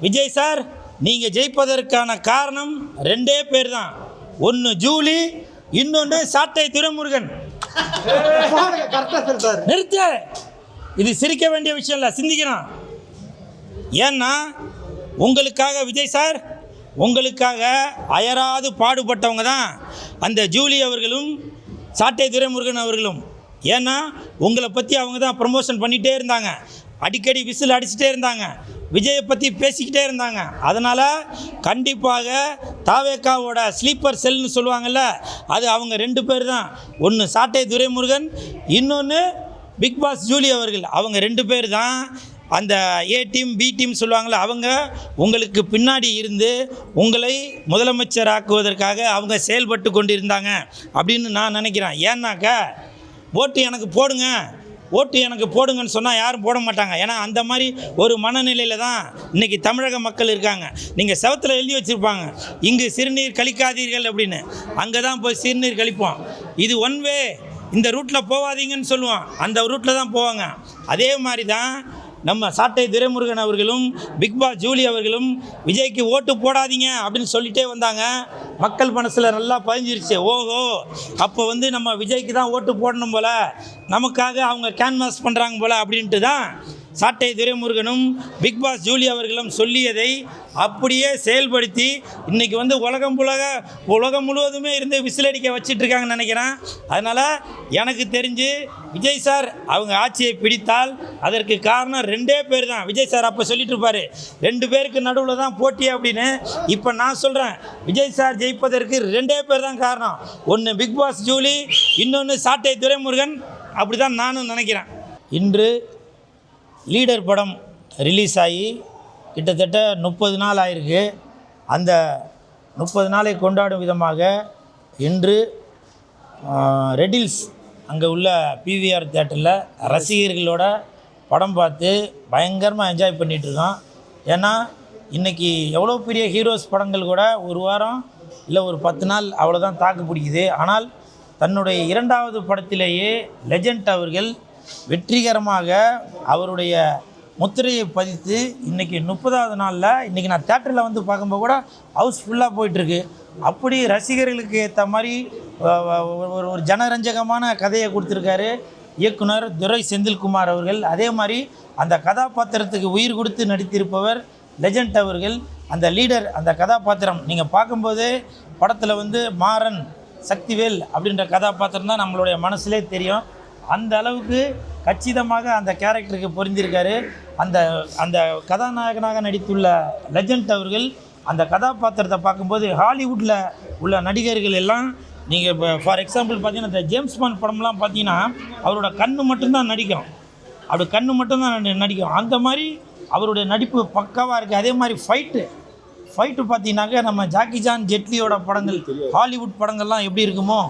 Vijay sir, நீங்கள் ஜெயிப்பதற்கான காரணம் ரெண்டே பேர் தான். ஒன்று ஜூலி, இன்னொன்று சாட்டை துரைமுருகன். நிறுத்த. இது சிரிக்க வேண்டிய விஷயம் இல்லை, சிந்திக்கணும். ஏன்னா உங்களுக்காக விஜய் சார், உங்களுக்காக அயராது பாடுபட்டவங்க தான் அந்த ஜூலி அவர்களும் சாட்டை துரைமுருகன் அவர்களும். ஏன்னா உங்களை பற்றி அவங்க தான் ப்ரமோஷன் பண்ணிகிட்டே இருந்தாங்க, அடிக்கடி விசில் அடிச்சுட்டே இருந்தாங்க, விஜயை பற்றி பேசிக்கிட்டே இருந்தாங்க. அதனால் கண்டிப்பாக தாவேக்காவோட ஸ்லீப்பர் செல்னு சொல்லுவாங்கள்ல, அது அவங்க ரெண்டு பேர் தான். ஒன்று சாட்டை துரைமுருகன், இன்னொன்று பிக் பாஸ் ஜூலி அவர்கள். அவங்க ரெண்டு பேர் தான் அந்த ஏ டீம் பி டீம் சொல்லுவாங்கள்ல, அவங்க உங்களுக்கு பின்னாடி இருந்து உங்களை முதலமைச்சர் ஆக்குவதற்காக அவங்க செயல்பட்டு கொண்டு இருந்தாங்க அப்படின்னு நான் நினைக்கிறேன். ஏன்னாக்கா ஓட்டு எனக்கு போடுங்க, ஓட்டு எனக்கு போடுங்கன்னு சொன்னால் யாரும் போட மாட்டாங்க. ஏன்னா அந்த மாதிரி ஒரு மனநிலையில் தான் இன்றைக்கி தமிழக மக்கள் இருக்காங்க. நீங்கள் செவத்தில் எழுதி வச்சுருப்பாங்க, இங்கு சிறுநீர் கழிக்காதீர்கள் அப்படின்னு. அங்கே தான் போய் சிறுநீர் கழிப்போம். இது ஒன் வே, இந்த ரூட்டில் போகாதீங்கன்னு சொல்லுவோம், அந்த ரூட்டில் தான் போவாங்க. அதே மாதிரி தான் நம்ம சாட்டை துரைமுருகன் அவர்களும் பிக் பாஸ் ஜூலி அவர்களும் விஜய்க்கு ஓட்டு போடாதீங்க அப்படின்னு சொல்லிகிட்டே வந்தாங்க. மக்கள் மனசில் நல்லா பதிஞ்சிருச்சு. ஓஹோ, அப்போ நம்ம விஜய்க்கு தான் ஓட்டு போடணும் போல், நமக்காக அவங்க கேன்வாஸ் பண்ணுறாங்க போல் அப்படின்ட்டு தான் சாட்டை துரைமுருகனும் பிக் பாஸ் ஜூலி அவர்களும் சொல்லியதை அப்படியே செயல்படுத்தி இன்றைக்கி உலகம் முழுவதுமே இருந்து விசிலடிக்க வச்சிட்ருக்காங்கன்னு நினைக்கிறேன். அதனால் எனக்கு தெரிஞ்சு விஜய் சார் அவங்க ஆட்சியை பிடித்தால் அதற்கு காரணம் ரெண்டே பேர் தான். விஜய் சார் அப்போ சொல்லிட்டு இருப்பார், ரெண்டு பேருக்கு நடுவில் தான் போட்டி அப்படின்னு. இப்போ நான் சொல்கிறேன், விஜய் சார் ஜெயிப்பதற்கு ரெண்டே பேர் தான் காரணம். ஒன்று பிக் பாஸ் ஜூலி, இன்னொன்று சாட்டை துரைமுருகன். அப்படி தான் நானும் நினைக்கிறேன். இன்று லீடர் படம் ரிலீஸ் ஆகி கிட்டத்தட்ட 30 நாள் ஆயிருக்கு. அந்த 30 நாளை கொண்டாடும் விதமாக இன்று ரெடில்ஸ் அங்கே உள்ள பிவிஆர் தியேட்டரில் ரசிகர்களோட படம் பார்த்து பயங்கரமாக என்ஜாய் பண்ணிகிட்ருக்கோம். ஏன்னா இன்றைக்கி எவ்வளோ பெரிய ஹீரோஸ் படங்கள் கூட ஒரு வாரம் இல்லை ஒரு 10 நாள் அவ்வளோதான் தாக்கு பிடிக்குது. ஆனால் தன்னுடைய 2வது படத்திலேயே லெஜண்ட் அவர்கள் வெற்றிகரமாக அவருடைய முத்திரையை பதித்து இன்றைக்கி 30வது நாளில் இன்றைக்கி நான் தேட்டரில் பார்க்கும்போது கூட ஹவுஸ் ஃபுல்லாக போயிட்டுருக்கு. அப்படி ரசிகர்களுக்கு ஏற்ற மாதிரி ஒரு ஜனரஞ்சகமான கதையை கொடுத்துருக்காரு இயக்குனர் துரை செந்தில்குமார் அவர்கள். அதே மாதிரி அந்த கதாபாத்திரத்துக்கு உயிர் கொடுத்து நடித்திருப்பவர் லெஜண்ட் அவர்கள். அந்த லீடர், அந்த கதாபாத்திரம் நீங்கள் பார்க்கும்போது படத்தில் மாறன் சக்திவேல் அப்படின்ற கதாபாத்திரம் தான் நம்மளுடைய மனசுலே தெரியும். அந்த அளவுக்கு கச்சிதமாக அந்த கேரக்டருக்கு பொருந்திருக்காரு. அந்த கதாநாயகனாக நடித்துள்ள லெஜண்ட் அவர்கள் அந்த கதாபாத்திரத்தை பார்க்கும்போது ஹாலிவுட்டில் உள்ள நடிகர்கள் எல்லாம் நீங்கள் இப்போ ஃபார் எக்ஸாம்பிள் பார்த்தீங்கன்னா இந்த ஜேம்ஸ் பாண்ட் படம்லாம் பார்த்தீங்கன்னா அவரோட கண்ணு மட்டும்தான் நடிக்கும், அப்படி கண்ணு மட்டும்தான் நடிக்கும். அந்த மாதிரி அவருடைய நடிப்பு பக்காவாக இருக்குது. அதே மாதிரி ஃபைட்டு பார்த்தீங்கன்னாக்க நம்ம ஜாக்கி ஜான் ஜெட்லியோட படங்கள், ஹாலிவுட் படங்கள்லாம் எப்படி இருக்குமோ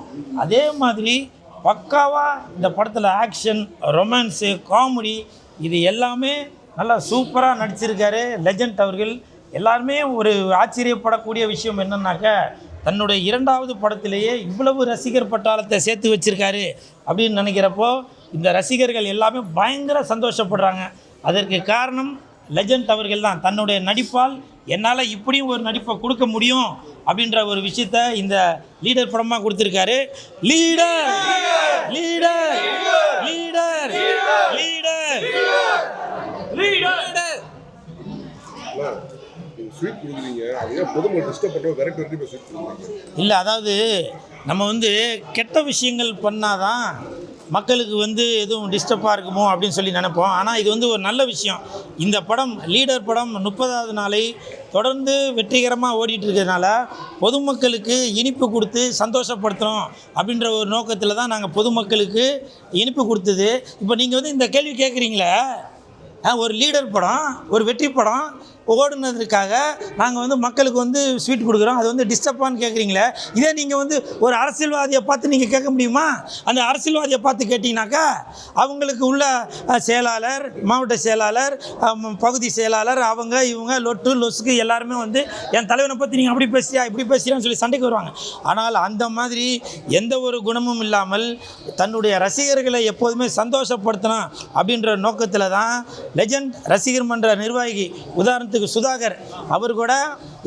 அதே மாதிரி பக்காவாக இந்த படத்தில் ஆக்ஷன், ரொமான்ஸு, காமெடி இது எல்லாமே நல்லா சூப்பராக நடிச்சிருக்காரு லெஜண்ட் அவர்கள். எல்லாருமே ஒரு ஆச்சரியப்படக்கூடிய விஷயம் என்னன்னாக்க, தன்னுடைய 2வது படத்திலேயே இவ்வளவு ரசிகர் பட்டாளத்தை சேர்த்து வச்சுருக்காரு அப்படின்னு நினைக்கிறப்போ இந்த ரசிகர்கள் எல்லாமே பயங்கர சந்தோஷப்படுறாங்க. அதற்கு காரணம் லெஜண்ட் அவர்கள் தான். தன்னுடைய நடிப்பால் என்னால் இப்படியும் ஒரு நடிப்பை கொடுக்க முடியும் அப்படின்ற ஒரு விஷயத்தை இந்த லீடர் படமாக கொடுத்துருக்காரு. Leader leader leader leader leader. இல்லை, அதாவது நம்ம கெட்ட விஷயங்கள் பண்ணாதான் மக்களுக்கு எதுவும் டிஸ்டர்பாக இருக்குமோ அப்படின்னு சொல்லி நினைப்போம். ஆனால் இது ஒரு நல்ல விஷயம். இந்த படம் லீடர் படம் 30வது நாளை தொடர்ந்து வெற்றிகரமாக ஓடிட்டு இருக்கிறதுனால பொதுமக்களுக்கு இனிப்பு கொடுத்து சந்தோஷப்படுத்துகிறோம் அப்படின்ற ஒரு நோக்கத்தில் தான் நாங்கள் பொதுமக்களுக்கு இனிப்பு கொடுத்தது. இப்போ நீங்கள் இந்த கேள்வி கேட்குறீங்களே, ஒரு லீடர் படம், ஒரு வெற்றி படம் ஓடுனதுக்காக நாங்கள் மக்களுக்கு ஸ்வீட் கொடுக்குறோம், அது டிஸ்டர்பான்னு கேட்குறீங்களே. இதே நீங்கள் ஒரு அரசியல்வாதியை பார்த்து நீங்கள் கேட்க முடியுமா? அந்த அரசியல்வாதியை பார்த்து கேட்டிங்கனாக்கா அவங்களுக்கு உள்ள செயலாளர், மாவட்ட செயலாளர், பகுதி செயலாளர், அவங்க இவங்க லொட்டு லொசுக்கு எல்லாருமே என் தலைவனை பற்றி நீங்கள் அப்படி பேசுறியா இப்படி பேசுறியான்னு சொல்லி சண்டைக்கு வருவாங்க. ஆனால் அந்த மாதிரி எந்த ஒரு குணமும் இல்லாமல் தன்னுடைய ரசிகர்களை எப்போதுமே சந்தோஷப்படுத்தணும் அப்படின்ற நோக்கத்தில் தான் லெஜண்ட் ரசிகர் மன்ற நிர்வாகி, உதாரணத்துக்கு உதாரணத்துக்கு சுதாகர் அவர் கூட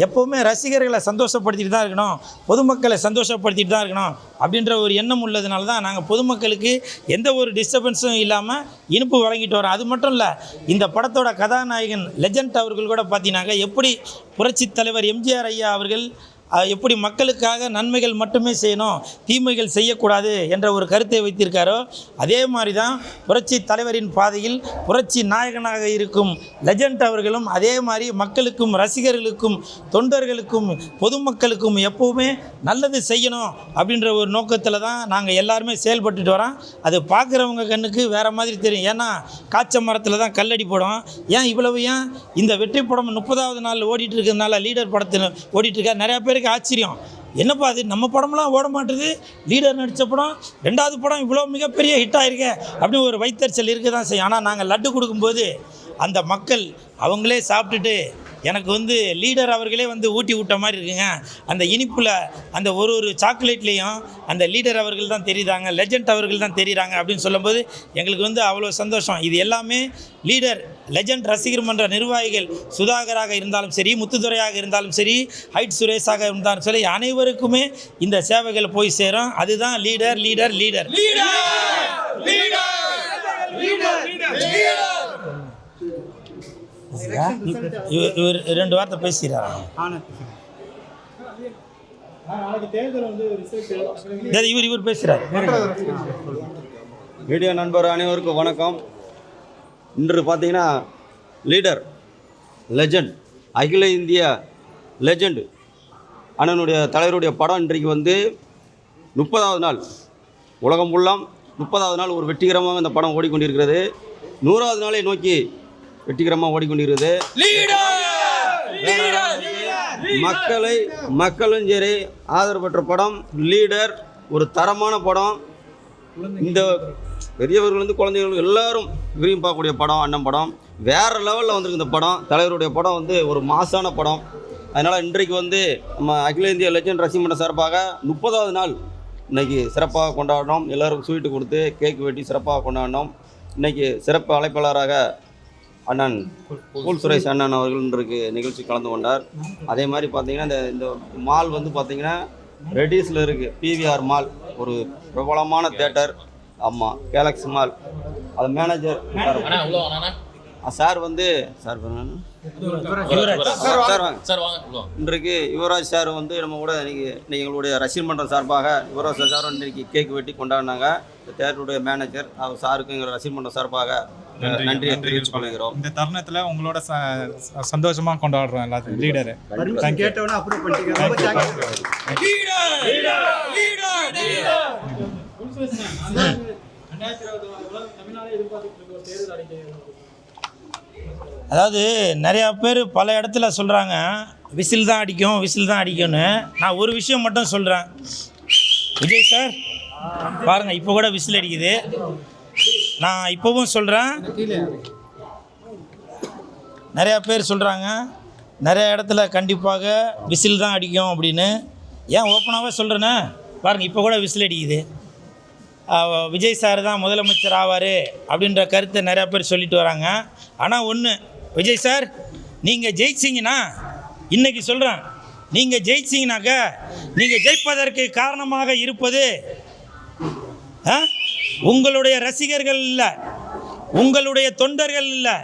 எப்போவுமே ரசிகர்களை சந்தோஷப்படுத்திட்டு தான் இருக்கணும், பொதுமக்களை சந்தோஷப்படுத்திட்டு தான் இருக்கணும் அப்படின்ற ஒரு எண்ணம் உள்ளதுனால தான் நாங்கள் பொதுமக்களுக்கு எந்த ஒரு டிஸ்டர்பன்ஸும் இல்லாமல் இனிப்பு வழங்கிட்டு வரோம். அது மட்டும் இல்லை, இந்த படத்தோட கதாநாயகன் லெஜண்ட் அவர்கள் கூட பார்த்தீங்கன்னாக்க எப்படி புரட்சித் தலைவர் எம்ஜிஆர் ஐயா அவர்கள் எப்படி மக்களுக்காக நன்மைகள் மட்டுமே செய்யணும், தீமைகள் செய்யக்கூடாது என்ற ஒரு கருத்தை வைத்திருக்காரோ அதே மாதிரி தான் புரட்சி தலைவரின் பாதையில் புரட்சி நாயகனாக இருக்கும் லெஜண்ட் அவர்களும் அதே மாதிரி மக்களுக்கும் ரசிகர்களுக்கும் தொண்டர்களுக்கும் பொதுமக்களுக்கும் எப்போவுமே நல்லது செய்யணும் அப்படின்ற ஒரு நோக்கத்தில் தான் நாங்கள் எல்லாருமே செயல்பட்டுட்டு வரோம். அது பார்க்குறவங்க கண்ணுக்கு வேறு மாதிரி தெரியும். ஏன்னா காய்ச்ச மரத்தில் தான் கல்லடி போடும். ஏன் இந்த வெற்றி படம் 30வது நாள் ஓடிட்டு இருக்கிறதுனால லீடர் படத்தில் ஓடிட்டுருக்கா நிறையா பேருக்கு ஆச்சரியம். என்னப்பா அது நம்ம படம்லாம் ஓட மாட்டுது, லீடர் நடித்த படம் 2வது படம் இவ்வளோ மிகப்பெரிய ஹிட் ஆகிருக்க அப்படின்னு ஒரு வைத்தறிச்சல் இருக்க தான் செய்யும். ஆனால் நாங்கள் லட்டு கொடுக்கும்போது அந்த மக்கள் அவங்களே சாப்பிட்டுட்டு எனக்கு லீடர் அவர்களே ஊட்டி விட்ட மாதிரி இருக்குங்க. அந்த இனிப்பில் அந்த ஒரு சாக்லேட்லேயும் அந்த லீடர் அவர்கள் தான் தெரியுறாங்க, லெஜண்ட் அவர்கள் தான் தெரியுறாங்க அப்படின்னு சொல்லும்போது எங்களுக்கு அவ்வளோ சந்தோஷம். இது எல்லாமே லீடர் லெஜண்ட் ரசிகர் மன்ற நிர்வாகிகள் சுதாகராக இருந்தாலும் சரி, முத்துதுரையாக இருந்தாலும் சரி, ஹைட் சுரேஷாக இருந்தாலும் சரி, அனைவருக்குமே இந்த சேவைகள் போய் சேரும். அதுதான் லீடர் லீடர் லீடர் இவர் 2 வார்த்தை பேசுகிறார். இவர் பேசுகிறார். மீடியா நண்பர் அனைவருக்கும் வணக்கம். இன்று பார்த்தீங்கன்னா லீடர் லெஜண்ட் அகில இந்திய லெஜண்ட் அண்ணனுடைய தலைவருடைய படம் இன்றைக்கு 30வது நாள் உலகம் ஃபுல்லாம் 30வது நாள் ஒரு வெற்றிகரமாக இந்த படம் ஓடிக்கொண்டிருக்கிறது. 100வது நாளை நோக்கி வெற்றிகரமாக ஓடிக்கொண்டிருக்கிறது. மக்களும் சரி ஆதரவு பெற்ற படம் லீடர். ஒரு தரமான படம். இந்த பெரியவர்கள் குழந்தைகள் எல்லாரும் விரும்பி பார்க்கக்கூடிய படம். அண்ணன் படம் வேறு லெவலில் வந்திருக்கு. இந்த படம் தலைவருடைய படம் ஒரு மாசான படம். அதனால் இன்றைக்கு நம்ம அகில இந்திய லெஜண்ட் ரசிகர் மன்ற சார்பாக 30வது நாள் இன்றைக்கி சிறப்பாக கொண்டாடினோம். எல்லோரும் ஸ்வீட்டு கொடுத்து கேக் வெட்டி சிறப்பாக கொண்டாடினோம். இன்றைக்கி சிறப்பு அழைப்பாளராக அண்ணன் கூல் சுரேஷ் அண்ணன் அவர்கள் இன்றைக்கு நிகழ்ச்சி கலந்து கொண்டார். அதே மாதிரி பார்த்திங்கன்னா இந்த மால் பார்த்திங்கன்னா ரெடிஸில் இருக்குது. பிவிஆர் மால் ஒரு பிரபலமான தேட்டர். ஆமாம், கேலக்ஸி மால். அது மேனேஜர் சார் இன்றைக்கு யுவராஜ் சார் நம்ம கூட இன்னைக்கு எங்களுடைய ரசிகர் மன்றம் சார்பாக யுவராஜ் சார் இன்றைக்கு கேக் வெட்டி கொண்டாடினாங்க. தேட்டருடைய மேனேஜர் அவர் சாருக்கு எங்கள் ரசிகர் மன்றம் சார்பாக நன்றியை தெரிவித்துக் கொள்கிறோம். இந்த தருணத்தில் உங்களோட சந்தோஷமாக கொண்டாடுறோம் எல்லாத்தையும். லீடரு அதாவது நிறையா பேர் பல இடத்துல சொல்கிறாங்க விசில் தான் அடிக்கும்னு. நான் ஒரு விஷயம் மட்டும் சொல்கிறேன். விஜய் சார் பாருங்கள், இப்போ கூட விசில் அடிக்குது. நான் இப்போவும் சொல்கிறேன், நிறையா பேர் சொல்கிறாங்க நிறைய இடத்துல கண்டிப்பாக விசில் தான் அடிக்கும் அப்படின்னு. ஏன் ஓப்பனாகவே சொல்கிறேன்னா பாருங்கள், இப்போ கூட விசில் அடிக்குது. விஜய் சார் தான் முதலமைச்சர் ஆவார் அப்படின்ற கருத்தை நிறையா பேர் சொல்லிட்டு வராங்க. ஆனால் ஒன்று, விஜய் சார் நீங்கள் ஜெயிச்சிங்கன்னா, இன்றைக்கி சொல்கிறேன், நீங்கள் ஜெயிச்சிங்கனாக்க நீங்கள் ஜெயிப்பதற்கு காரணமாக இருப்பது உங்களுடைய ரசிகர்கள் இல்லை, உங்களுடைய தொண்டர்கள் இல்லை,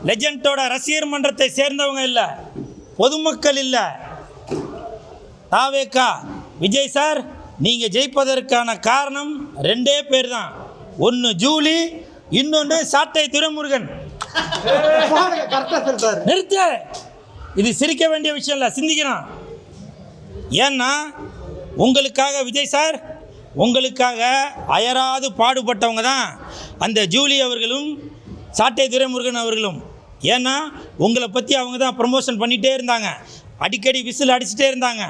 லெஜண்டோட ரசிகர் மன்றத்தை சேர்ந்தவங்க இல்லை, பொதுமக்கள் இல்லை, தாவேக்கா. விஜய் சார் நீங்கள் ஜெயிப்பதற்கான காரணம் 2 பேர் தான். ஒன்று ஜூலி, இன்னொன்று சாட்டை துரைமுருகன். நிறுத்த, இது சிரிக்க வேண்டிய விஷயம் இல்லை, சிந்திக்கணும். ஏன்னா உங்களுக்காக விஜய் சார், உங்களுக்காக அயராது பாடுபட்டவங்க தான் அந்த ஜூலி அவர்களும் சாட்டை துரைமுருகன் அவர்களும். ஏன்னா உங்களை பற்றி அவங்க தான் ப்ரமோஷன் பண்ணிகிட்டே இருந்தாங்க, அடிக்கடி விசில் அடிச்சுட்டே இருந்தாங்க,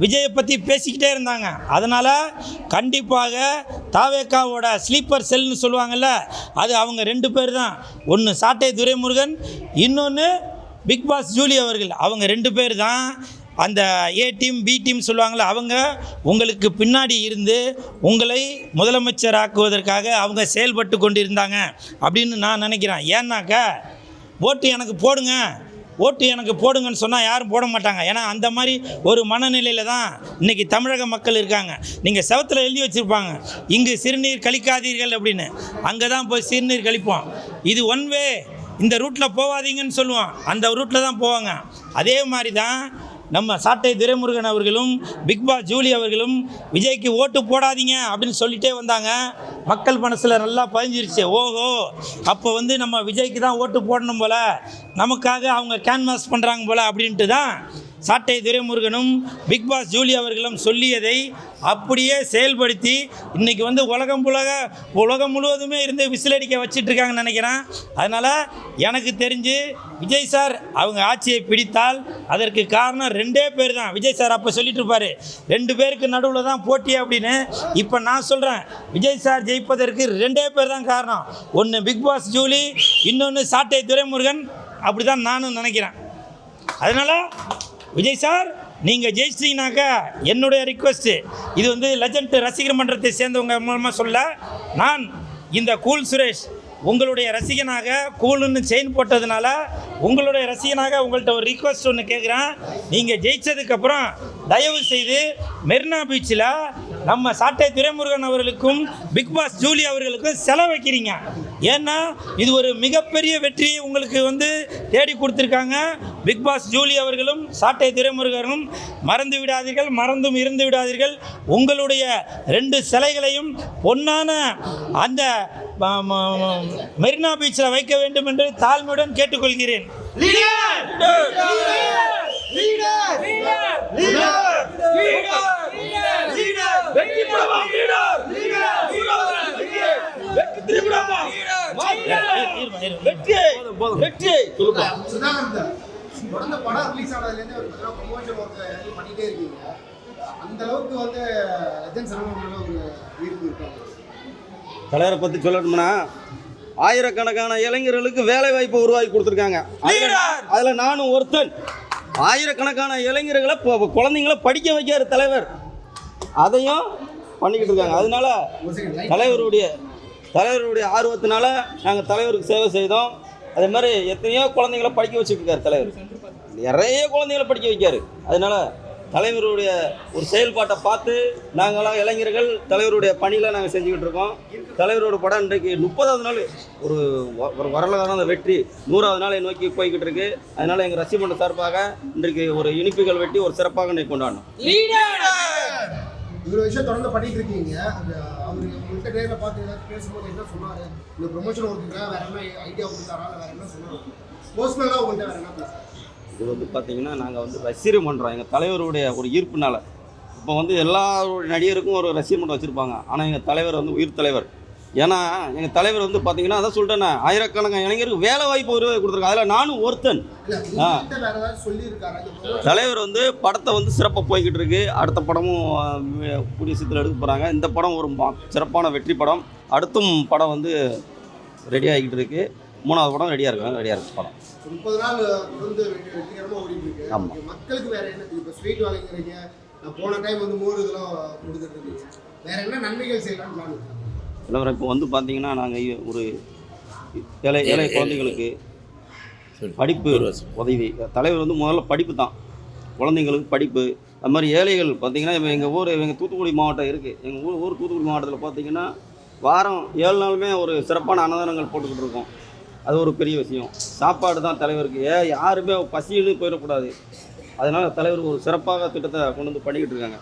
விஜயை பற்றி பேசிக்கிட்டே இருந்தாங்க. அதனால் கண்டிப்பாக தாவேக்காவோட ஸ்லீப்பர் செல்னு சொல்லுவாங்கள்ல, அது அவங்க 2 பேர் தான். ஒன்று சாட்டை துரைமுருகன், இன்னொன்று பிக் பாஸ் ஜூலி அவர்கள். அவங்க 2 பேர் தான் அந்த ஏ டீம் பி டீம் சொல்லுவாங்கள்ல, அவங்க உங்களுக்கு பின்னாடி இருந்து உங்களை முதலமைச்சராக்குவதற்காக அவங்க செயல்பட்டு கொண்டு இருந்தாங்க அப்படின்னு நான் நினைக்கிறேன். ஏன்னாக்கா ஓட்டு எனக்கு போடுங்க, ஓட்டு எனக்கு போடுங்கன்னு சொன்னால் யாரும் போட மாட்டாங்க. ஏன்னா அந்த மாதிரி ஒரு மனநிலையில் தான் இன்றைக்கி தமிழக மக்கள் இருக்காங்க. நீங்கள் செவத்தில் எழுதி வச்சுருப்பாங்க, இங்கு சிறுநீர் கழிக்காதீர்கள் அப்படின்னு. அங்கே தான் போய் சிறுநீர் கழிப்போம். இது ஒன் வே, இந்த ரூட்டில் போகாதீங்கன்னு சொல்லுவோம், அந்த ரூட்டில் தான் போவாங்க. அதே மாதிரி தான் நம்ம சாட்டை துரைமுருகன் அவர்களும் பிக் பாஸ் ஜூலி அவர்களும் விஜய்க்கு ஓட்டு போடாதீங்க அப்படின்னு சொல்லிட்டே வந்தாங்க. மக்கள் மனசில் நல்லா பதிஞ்சிருச்சு. ஓஹோ, அப்போ வந்து நம்ம விஜய்க்கு தான் ஓட்டு போடணும் போல், நமக்காக அவங்க கேன்வாஸ் பண்ணுறாங்க போல் அப்படின்ட்டு தான் சாட்டை துரைமுருகனும் பிக் பாஸ் ஜூலி அவர்களும் சொல்லியதை அப்படியே செயல்படுத்தி இன்றைக்கி வந்து உலகம் முழுவதுமே இருந்து விசிலடிக்க வச்சிட்ருக்காங்கன்னு நினைக்கிறேன். அதனால் எனக்கு தெரிஞ்சு விஜய் சார் அவங்க ஆட்சியை பிடித்தால் அதற்கு காரணம் 2 பேர் தான். விஜய் சார் அப்போ சொல்லிட்டு இருப்பார் 2 பேருக்கு நடுவில் தான் போட்டி அப்படின்னு. இப்போ நான் சொல்கிறேன், விஜய் சார் ஜெயிப்பதற்கு 2 பேர் தான் காரணம். ஒன்று பிக் பாஸ் ஜூலி, இன்னொன்று சாட்டை துரைமுருகன். அப்படி தான் நானும் நினைக்கிறேன். அதனால் விஜய் சார் நீங்கள் ஜெயிச்சிங்கனாக்கா என்னுடைய ரிக்வெஸ்ட்டு, இது வந்து லெஜண்ட் ரசிகர் மன்றத்தை சேர்ந்தவங்க மூலமாக சொல்ல, நான் இந்த கூல் சுரேஷ் உங்களுடைய ரசிகனாக, கூலுன்னு செயின் போட்டதுனால உங்களுடைய ரசிகனாக உங்கள்கிட்ட ஒரு ரிக்வெஸ்ட் ஒன்று கேட்குறேன். நீங்கள் ஜெயித்ததுக்கப்புறம் தயவு செய்து மெரினா பீச்சில் நம்ம சாட்டை துரைமுருகன் அவர்களுக்கும் பிக் பாஸ் ஜூலி அவர்களுக்கும் செலவு வைக்கிறீங்க. ஏன்னா இது ஒரு மிகப்பெரிய வெற்றி உங்களுக்கு வந்து தேடி கொடுத்துருக்காங்க. பிக் பாஸ் ஜூலி அவர்களும் சாட்டை துரைமுருகனும் மறந்து விடாதீர்கள், மறந்தும் இருந்து விடாதீர்கள். உங்களுடைய 2 சிலைகளையும் பொன்னான அந்த மெரினா பீச்சில் வைக்க வேண்டும் என்று தாழ்மையுடன் கேட்டுக்கொள்கிறேன். தொடர்ந்து படம் ரிலீஸ் ஆனதுலேருந்து ஒரு ப்ரமோஷன் ஒர்க் பண்ணிகிட்டே இருக்கீங்க. அந்த அளவுக்கு வந்து லெஜண்ட் சரவணன் ஒரு ஈர்ப்பு இருக்காங்க. தலைவரை பற்றி சொல்லணும்னா ஆயிரக்கணக்கான இளைஞர்களுக்கு வேலை வாய்ப்பை உருவாக்கி கொடுத்துருக்காங்க. அதில் நானும் ஒருத்தன். ஆயிரக்கணக்கான இளைஞர்களை குழந்தைங்களை படிக்க வைக்கார் தலைவர், அதையும் பண்ணிக்கிட்டு இருக்காங்க. அதனால தலைவருடைய ஆர்வத்தினால நாங்கள் தலைவருக்கு சேவை செய்தோம். அதே மாதிரி எத்தனையோ குழந்தைங்களை படிக்க வச்சுட்டு இருக்கார் தலைவர், நிறைய குழந்தைங்களை படிக்க வைக்கார். அதனால் தலைவருடைய ஒரு செயல்பாட்டை பார்த்து நாங்களாம் இளைஞர்கள் தலைவருடைய பணியில் நாங்கள் செஞ்சுக்கிட்டு இருக்கோம். தலைவரோட படம் இன்றைக்கு 30வது நாள் ஒரு வரலாறான வெற்றி, 100வது நாளை நோக்கி போய்கிட்டு இருக்கு. அதனால் எங்கள் ரசிகமன்ற சார்பாக இன்றைக்கு ஒரு இனிப்புகள் வெட்டி ஒரு சிறப்பாக இன்றைக்கு கொண்டாடணும். இவ்வளோ விஷயம் தொடர்ந்து பண்ணிட்டு இருக்கீங்க. அவர் உங்கள்கிட்ட நேரில் பார்த்து பேசும்போது என்ன சொன்னார்? இந்த ப்ரொமோஷன் ஒர்க்குக்காக வேறு என்ன ஐடியா கொடுத்தாரா, இல்லை வேறு என்ன சொன்னார்? பர்சனலாக உங்கள்கிட்ட வேறு என்ன பேசுகிறார்? இது வந்து பார்த்திங்கன்னா நாங்கள் வந்து ரசிகர் மன்றம் எங்கள் தலைவருடைய ஒரு ஈர்ப்புனால. இப்போ வந்து எல்லா நடிகருக்கும் ஒரு ரசிகர் மன்றம் வச்சுருப்பாங்க, ஆனால் எங்கள் தலைவர் வந்து உயிர் தலைவர். ஏன்னா எங்கள் தலைவர் வந்து பார்த்திங்கன்னா அதான் சொல்லிட்டேன்னா ஆயிரக்கணக்கான இளைஞருக்கு வேலை வாய்ப்பு உருவாக்கி கொடுத்துருக்காங்க. அதில் நானும் ஒருத்தன். தலைவர் வந்து படத்தை வந்து சிறப்பாக போய்கிட்டு இருக்கு. அடுத்த படமும் கூடிய சீக்கிரம் எடுக்க போகிறாங்க. இந்த படம் ஒரு சிறப்பான வெற்றி படம். அடுத்தும் படம் வந்து ரெடி ஆகிக்கிட்டு இருக்கு. 3வது படம் ரெடியாக இருக்கு படம். 30 நாள் வந்து வெற்றிகரமாக ஓடிட்டு இருக்கு. ஆமாம், மக்களுக்கு வேறு என்ன? இப்போ ஸ்வீட் வாங்கிக்கிறீங்க, போன டைம் வந்து மோர் இதெல்லாம் கொடுத்துட்டு இருக்கீங்க, வேறு என்ன நன்மைகள் செய்யலாம்னு பிளான் இருக்கீங்க? இல்லை, இப்போ வந்து பார்த்தீங்கன்னா நாங்கள் ஒரு ஏழை குழந்தைங்களுக்கு படிப்பு உதவி. தலைவர் வந்து முதல்ல படிப்பு தான், குழந்தைங்களுக்கு படிப்பு. அது மாதிரி ஏழைகள் பார்த்திங்கன்னா இப்போ எங்கள் தூத்துக்குடி மாவட்டம் இருக்குது. எங்கள் ஊர் தூத்துக்குடி மாவட்டத்தில் பார்த்திங்கன்னா வாரம் 7 நாளுமே ஒரு சிறப்பான அன்னதானங்கள் போட்டுக்கிட்டு இருக்கோம். அது ஒரு பெரிய விஷயம். சாப்பாடு தான் தலைவருக்கு. யாருமே பசின்னு போயிடக்கூடாது. அதனால் தலைவர் ஒரு சிறப்பாக திட்டத்தை கொண்டு வந்து பண்ணிக்கிட்டு இருக்காங்க.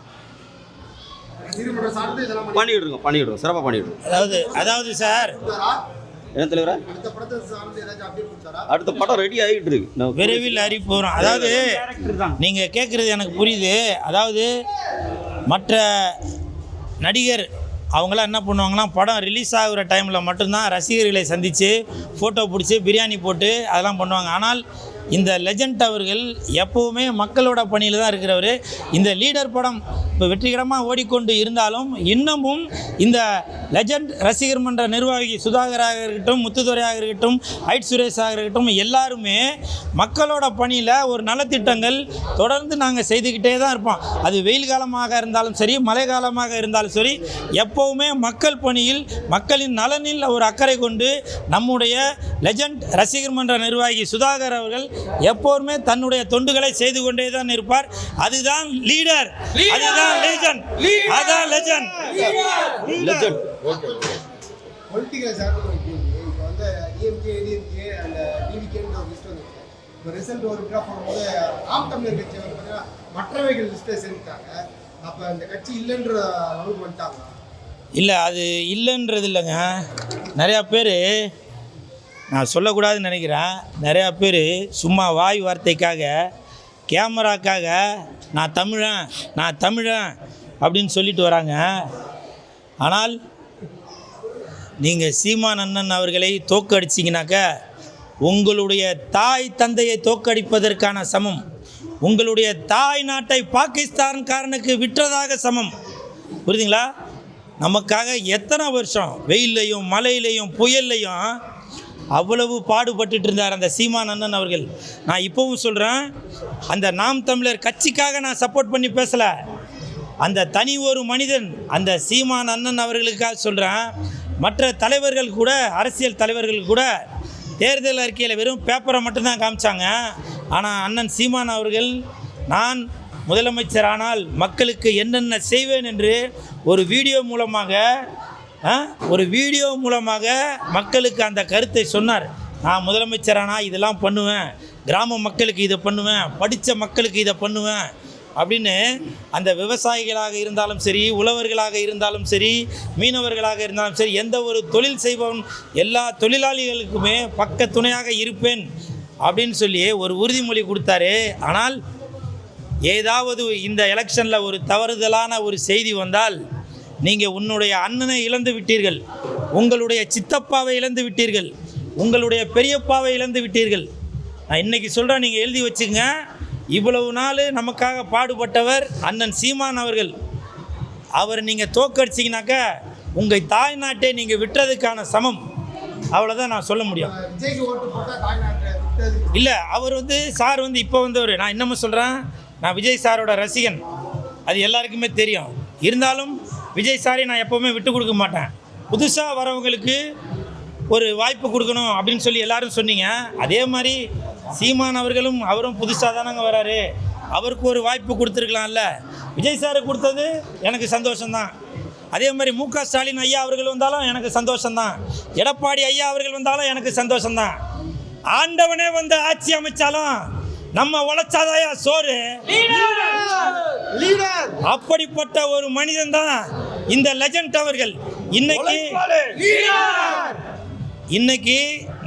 பண்ணிக்கிட்டு இருக்கோம் சிறப்பாக பண்ணிக்கிட்டு இருக்கோம். அதாவது சார் என்ன தலைவரா, அடுத்த படம் ரெடி ஆகிட்டு இருக்கு, விரைவில் அறிவிப்பு வரும். அதாவது நீங்கள் கேட்குறது எனக்கு புரியுது. அதாவது மற்ற நடிகர் அவங்களாம் என்ன பண்ணுவாங்கன்னா, படம் ரிலீஸ் ஆகிற டைமில் மட்டும்தான் ரசிகர்களை சந்தித்து ஃபோட்டோ பிடிச்சி பிரியாணி போட்டு அதெல்லாம் பண்ணுவாங்க. ஆனால் இந்த லெஜண்ட் அவர்கள் எப்போவுமே மக்களோட பணியில் தான் இருக்கிறவர். இந்த லீடர் படம் இப்போ வெற்றிகரமாக ஓடிக்கொண்டு இருந்தாலும் இன்னமும் இந்த லெஜண்ட் ரசிகர் மன்ற நிர்வாகி சுதாகராக இருக்கட்டும், முத்துதுரையாக இருக்கட்டும், ஐட் சுரேஷாக இருக்கட்டும், எல்லாருமே மக்களோட பணியில் ஒரு நலத்திட்டங்கள் தொடர்ந்து நாங்கள் செய்துக்கிட்டே தான் இருப்போம். அது வெயில் காலமாக இருந்தாலும் சரி, மழை காலமாக இருந்தாலும் சரி, எப்போவுமே மக்கள் பணியில் மக்களின் நலனில் ஒரு அக்கறை கொண்டு நம்முடைய லெஜண்ட் ரசிகர் மன்ற நிர்வாகி சுதாகர் அவர்கள் எப்போதுமே தன்னுடைய தொண்டுகளை செய்து கொண்டே தான் இருப்பார். அதுதான் லீடர், அதுதான் லெஜண்ட், அதான் லெஜண்ட். பொலிட்டிக்கல் சார்ந்த இப்போ வந்து டிஎம்கே ஏடிஎம்கே அந்த டிவிகேன்ற ஒரு லிஸ்ட் வந்துருக்கு. இப்போ ரிசல்ட் ஒரு ட்ராப் பண்ணும்போது நாம் தமிழர் கட்சி வந்து பார்த்தீங்கன்னா மற்றவைகள் லிஸ்ட்டை சேர்த்துட்டாங்க. அப்போ அந்த கட்சி இல்லைன்ற அளவுக்கு வந்துட்டாங்க. இல்லை, அது இல்லைன்றது இல்லைங்க. நிறையா பேர், நான் சொல்லக்கூடாதுன்னு நினைக்கிறேன், நிறையா பேர் சும்மா வாய் வார்த்தைக்காக, கேமராக்காக நான் தமிழன் அப்படின்னு சொல்லிட்டு வராங்க. ஆனால் நீங்கள் சீமான் அண்ணன் அவர்களை தோற்கடிச்சிங்கனாக்க உங்களுடைய தாய் தந்தையை தோற்கடிப்பதற்கான சமம், உங்களுடைய தாய் நாட்டை பாகிஸ்தான்காரனுக்கு விற்றதாக சமம். புரியுதுங்களா? நமக்காக எத்தனை வருஷம் வெயில்லையும் மழையிலையும் புயல்லையும் அவ்வளவு பாடுபட்டு இருந்தார் அந்த சீமான் அண்ணன் அவர்கள். நான் இப்போவும் சொல்கிறேன், அந்த நாம் தமிழர் கட்சிக்காக நான் சப்போர்ட் பண்ணி பேசலை, அந்த தனி ஒரு மனிதன் அந்த சீமான் அண்ணன் அவர்களுக்காக சொல்கிறேன். மற்ற தலைவர்கள் கூட, அரசியல் தலைவர்கள் கூட தேர்தல் அறிக்கையில் வெறும் பேப்பரை மட்டும்தான் காமிச்சாங்க. ஆனால் அண்ணன் சீமான் அவர்கள், நான் முதலமைச்சரானால் மக்களுக்கு என்னென்ன செய்வேன் என்று ஒரு வீடியோ மூலமாக மக்களுக்கு அந்த கருத்தை சொன்னார். நான் முதலமைச்சரானால் இதெல்லாம் பண்ணுவேன், கிராம மக்களுக்கு இதை பண்ணுவேன், படித்த மக்களுக்கு இதை பண்ணுவேன் அப்படின்னு. அந்த விவசாயிகளாக இருந்தாலும் சரி, உழவர்களாக இருந்தாலும் சரி, மீனவர்களாக இருந்தாலும் சரி, எந்த ஒரு தொழில் செய்பவன் எல்லா தொழிலாளிகளுக்குமே பக்க துணையாக இருப்பேன் அப்படின்னு சொல்லி ஒரு உறுதிமொழி கொடுத்தாரு. ஆனால் ஏதாவது இந்த எலெக்ஷனில் ஒரு தவறுதலான ஒரு செய்தி வந்தால், நீங்கள் உன்னுடைய அண்ணனை இழந்து விட்டீர்கள், உங்களுடைய சித்தப்பாவை இழந்து விட்டீர்கள், உங்களுடைய பெரியப்பாவை இழந்து விட்டீர்கள். நான் இன்றைக்கி சொல்கிறேன், நீங்கள் எழுதி வச்சுங்க. இவ்வளவு நாள் நமக்காக பாடுபட்டவர் அண்ணன் சீமான் அவர்கள். அவர் நீங்கள் தோற்கடிச்சிங்கனாக்கா உங்கள் தாய் நாட்டை நீங்கள் விட்டுறதுக்கான சமம். அவ்வளோதான் நான் சொல்ல முடியும். இல்லை, அவர் சார் இப்போ வந்தவர். நான் இன்னமும் சொல்கிறேன், நான் விஜய் சாரோட ரசிகன், அது எல்லாருக்குமே தெரியும். இருந்தாலும் விஜய் சாரை நான் எப்போவுமே விட்டு கொடுக்க மாட்டேன். புதுசாக வரவங்களுக்கு ஒரு வாய்ப்பு கொடுக்கணும் அப்படின்னு சொல்லி எல்லாரும் சொன்னீங்க. அதே மாதிரி சீமான் அவரும் புதுசாக தானங்க வராரு, அவருக்கு ஒரு வாய்ப்பு கொடுத்துருக்கலாம்ல. விஜய் சாரு கொடுத்தது எனக்கு சந்தோஷம்தான். அதே மாதிரி மு.க. ஸ்டாலின் ஐயா அவர்கள் வந்தாலும் எனக்கு சந்தோஷம்தான், எடப்பாடி ஐயா அவர்கள் வந்தாலும் எனக்கு சந்தோஷம்தான். ஆண்டவனே வந்து ஆட்சி அமைச்சாலும் நம்ம உழைச்சாதாயா சோறு. அப்படிப்பட்ட ஒரு மனிதன் தான் இந்த லெஜண்ட் அவர்கள். இன்னைக்கு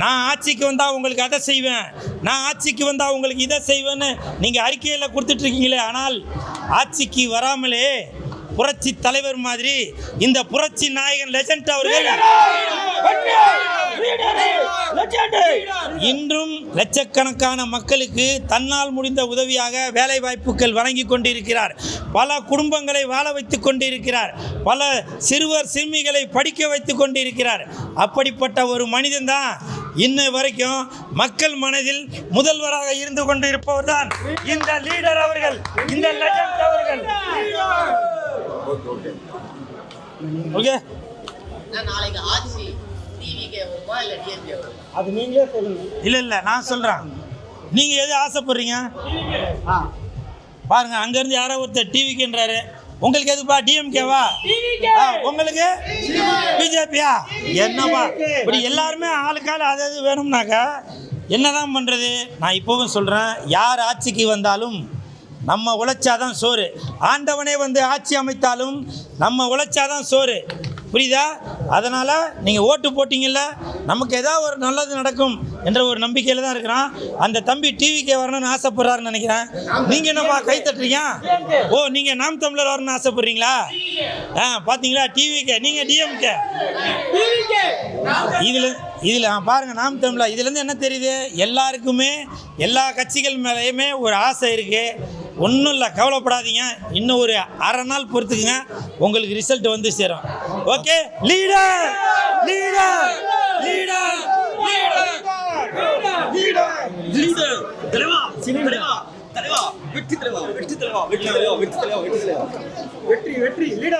நான் ஆட்சிக்கு வந்தால் உங்களுக்கு அதை செய்வேன், நான் ஆட்சிக்கு வந்தால் உங்களுக்கு இதை செய்வேன்னு நீங்கள் அறிக்கையில் கொடுத்துட்ருக்கீங்களே. ஆனால் ஆட்சிக்கு வராமலே புரட்சி தலைவர் மாதிரி இந்த புரட்சி நாயகன் லெஜண்ட் அவர்கள் இன்றும் லட்சக்கணக்கான மக்களுக்கு தன்னால் முடிந்த உதவியாக வேலை வாய்ப்புகள் வழங்கி கொண்டிருக்கிறார். பல குடும்பங்களை வாழ வைத்து கொண்டிருக்கிறார். பல சிறுவர் சிறுமிகளை படிக்க வைத்து கொண்டிருக்கிறார். அப்படிப்பட்ட ஒரு மனிதன் தான் இன்ன வரைக்கும் மக்கள் மனதில் முதல்வராக இருந்து கொண்டிருப்பவர் தான் இந்த லீடர் அவர்கள், இந்த லெஜண்ட் அவர்கள். ஓகே, நாளைக்கு ஆட்சி டிவிகே வருமா இல்ல டிஎம்கே வருமா? அது நீங்களே சொல்லுங்க. இல்லை நான் சொல்கிறேன், நீங்கள் எது ஆசைப்படுறீங்க பாருங்க. அங்கேருந்து யாரோ ஒருத்தர் டிவிக்குன்றாரு, உங்களுக்கு எதுப்பா? டிஎம்கேவா? உங்களுக்கு பிஜேபியா? என்னப்பா இப்படி எல்லாருமே ஆளுக்கால அது வேணும்னாக்கா என்னதான் பண்ணுறது? நான் இப்போவும் சொல்கிறேன், யார் ஆட்சிக்கு வந்தாலும் நம்ம உழைச்சாதான் சோறு. ஆண்டவனே வந்து ஆட்சி அமைத்தாலும் நம்ம உழைச்சாதான் சோறு. புரியுதா? அதனால் நீங்கள் ஓட்டு போட்டிங்கல்ல, நமக்கு ஏதாவது ஒரு நல்லது நடக்கும் என்ற ஒரு நம்பிக்கையில் தான் இருக்கிறான். அந்த தம்பி டிவிக்கே வரணும்னு ஆசைப்படுறாருன்னு நினைக்கிறேன். நீங்கள் என்னப்பா கை தட்டுறீங்க? ஓ, நீங்கள் நாம் தமிழர் வரணும்னு ஆசைப்படுறீங்களா? பார்த்தீங்களா டிவிக்கே, நீங்கள் டிஎம்கே. இதில் பாருங்கள், நாம் தமிழர் இதுலேருந்து என்ன தெரியுது? எல்லாருக்குமே எல்லா கட்சிகள் மேலேயுமே ஒரு ஆசை இருக்குது. ஒன்றும் இல்லை, கவலைப்படாதீங்க. இன்னும் ஒரு அரை நாள் பொறுத்துக்குங்க, உங்களுக்கு ரிசல்ட் வந்து சேரும். Okay, leader leader leader leader தலைவா தலைவா தலைவா வெற்றி தலைவா வெற்றி தலைவா வெற்றி தலைவா வெற்றி தலைவா வெற்றி தலைவா வெற்றி வெற்றி லீடர்.